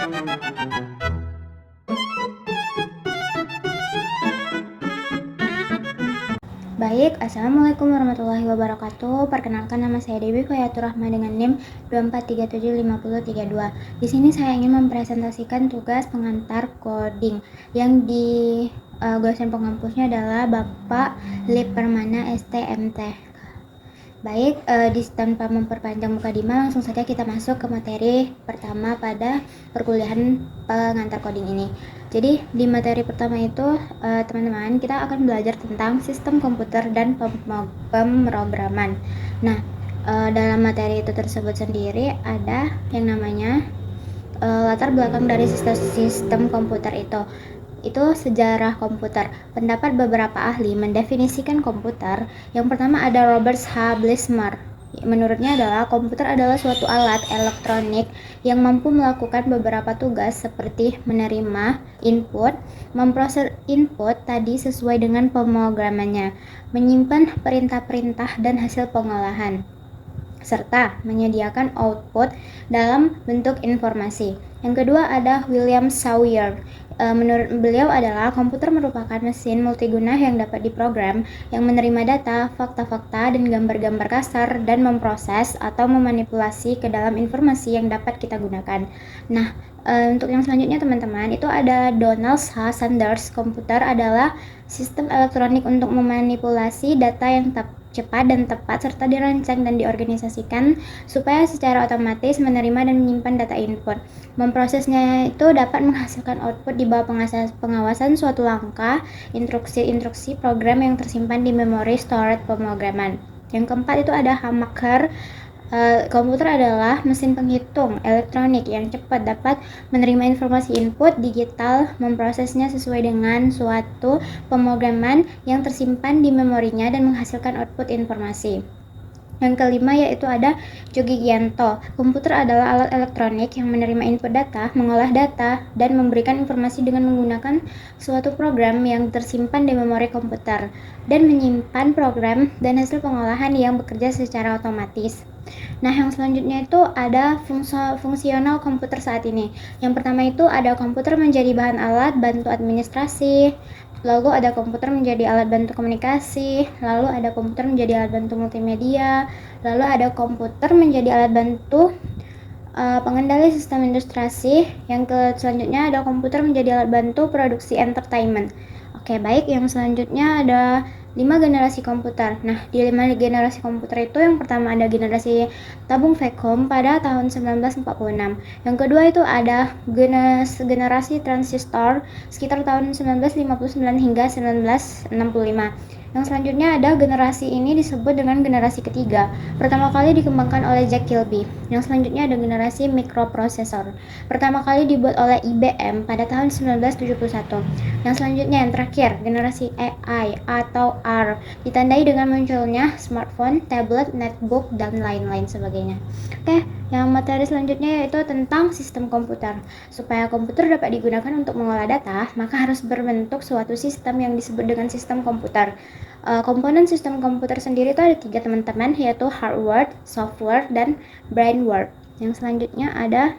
Baik, Assalamualaikum warahmatullahi wabarakatuh. Perkenalkan, nama saya Dewi Fayatur Rahma dengan NIM 24375032. Di sini saya ingin mempresentasikan tugas pengantar coding yang dosen pengampusnya adalah Bapak Lip Permana STMT. Baik, tanpa memperpanjang mukadimah, langsung saja kita masuk ke materi pertama pada perkuliahan pengantar coding ini. Jadi di materi pertama itu teman-teman, kita akan belajar tentang sistem komputer dan pemrograman. Nah, dalam materi itu tersebut sendiri ada yang namanya latar belakang dari sistem komputer itu sejarah komputer. Pendapat beberapa ahli mendefinisikan komputer. Yang pertama ada Robert H. Blismer. Menurutnya adalah komputer adalah suatu alat elektronik yang mampu melakukan beberapa tugas seperti menerima input, memproses input tadi sesuai dengan pemrogramannya, menyimpan perintah-perintah dan hasil pengolahan, serta menyediakan output dalam bentuk informasi. Yang kedua ada William Sawyer. Menurut beliau adalah komputer merupakan mesin multiguna yang dapat diprogram, yang menerima data, fakta-fakta, dan gambar-gambar kasar dan memproses atau memanipulasi ke dalam informasi yang dapat kita gunakan. Nah, untuk yang selanjutnya teman-teman, itu ada Donald H. Sanders. Komputer adalah sistem elektronik untuk memanipulasi data yang cepat dan tepat, serta dirancang dan diorganisasikan supaya secara otomatis menerima dan menyimpan data input. Memprosesnya itu dapat menghasilkan output di bawah pengawasan suatu langkah instruksi program yang tersimpan di memori storage pemrograman. Yang keempat itu ada Hamaker. Komputer adalah mesin penghitung elektronik yang cepat, dapat menerima informasi input digital, memprosesnya sesuai dengan suatu pemrograman yang tersimpan di memorinya dan menghasilkan output informasi. Yang kelima yaitu ada Jogi Gianto. Komputer adalah alat elektronik yang menerima input data, mengolah data, dan memberikan informasi dengan menggunakan suatu program yang tersimpan di memori komputer dan menyimpan program dan hasil pengolahan yang bekerja secara otomatis. Nah, yang selanjutnya itu ada fungsional komputer saat ini. Yang pertama itu ada komputer menjadi bahan alat bantu administrasi, lalu ada komputer menjadi alat bantu komunikasi, lalu ada komputer menjadi alat bantu multimedia, lalu ada komputer menjadi alat bantu pengendali sistem industriasi. Yang selanjutnya ada komputer menjadi alat bantu produksi entertainment. Oke, baik, yang selanjutnya ada 5 generasi komputer. Nah, di 5 generasi komputer itu yang pertama ada generasi tabung vakum pada tahun 1946. Yang kedua itu ada generasi transistor sekitar tahun 1959 hingga 1965. Yang selanjutnya ada generasi ini disebut dengan generasi ketiga. Pertama kali dikembangkan oleh Jack Kilby. Yang selanjutnya ada generasi mikroprosesor. Pertama kali dibuat oleh IBM pada tahun 1971. Yang selanjutnya yang terakhir, generasi AI atau R, ditandai dengan munculnya smartphone, tablet, netbook, dan lain-lain sebagainya. Oke, yang materi selanjutnya yaitu tentang sistem komputer. Supaya komputer dapat digunakan untuk mengolah data, maka harus berbentuk suatu sistem yang disebut dengan sistem komputer. Komponen sistem komputer sendiri itu ada 3 teman-teman, yaitu hardware, software, dan brainware. Yang selanjutnya ada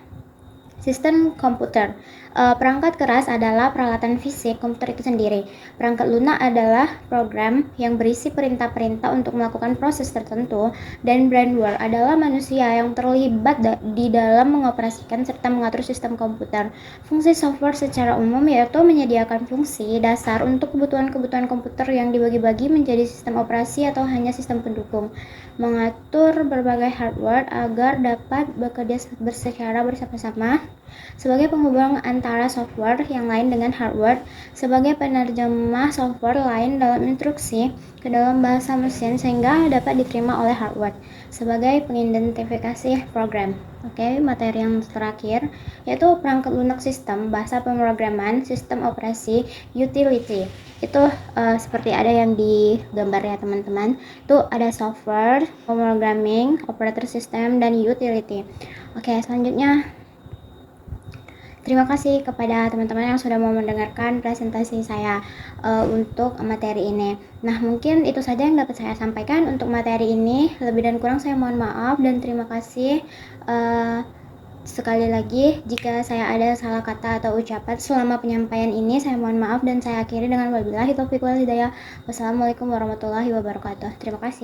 sistem komputer. Perangkat keras adalah peralatan fisik komputer itu sendiri. Perangkat lunak adalah program yang berisi perintah-perintah untuk melakukan proses tertentu, dan brainware adalah manusia yang terlibat di dalam mengoperasikan serta mengatur sistem komputer. Fungsi software secara umum yaitu menyediakan fungsi dasar untuk kebutuhan-kebutuhan komputer yang dibagi-bagi menjadi sistem operasi atau hanya sistem pendukung, mengatur berbagai hardware agar dapat bekerja secara bersama-sama sebagai penghubung antara software yang lain dengan hardware, sebagai penerjemah software lain dalam instruksi ke dalam bahasa mesin sehingga dapat diterima oleh hardware, sebagai pengidentifikasi program. Oke, materi yang terakhir yaitu perangkat lunak sistem, bahasa pemrograman, sistem operasi, utility. Itu seperti ada yang di gambar ya teman-teman. Itu ada software, pemrogramming, operator system, dan utility. Oke, selanjutnya terima kasih kepada teman-teman yang sudah mau mendengarkan presentasi saya untuk materi ini. Nah, mungkin itu saja yang dapat saya sampaikan untuk materi ini. Lebih dan kurang saya mohon maaf dan terima kasih. Sekali lagi, jika saya ada salah kata atau ucapan selama penyampaian ini, saya mohon maaf dan saya akhiri dengan wabillahi taufiq wal hidayah. Wassalamualaikum warahmatullahi wabarakatuh. Terima kasih.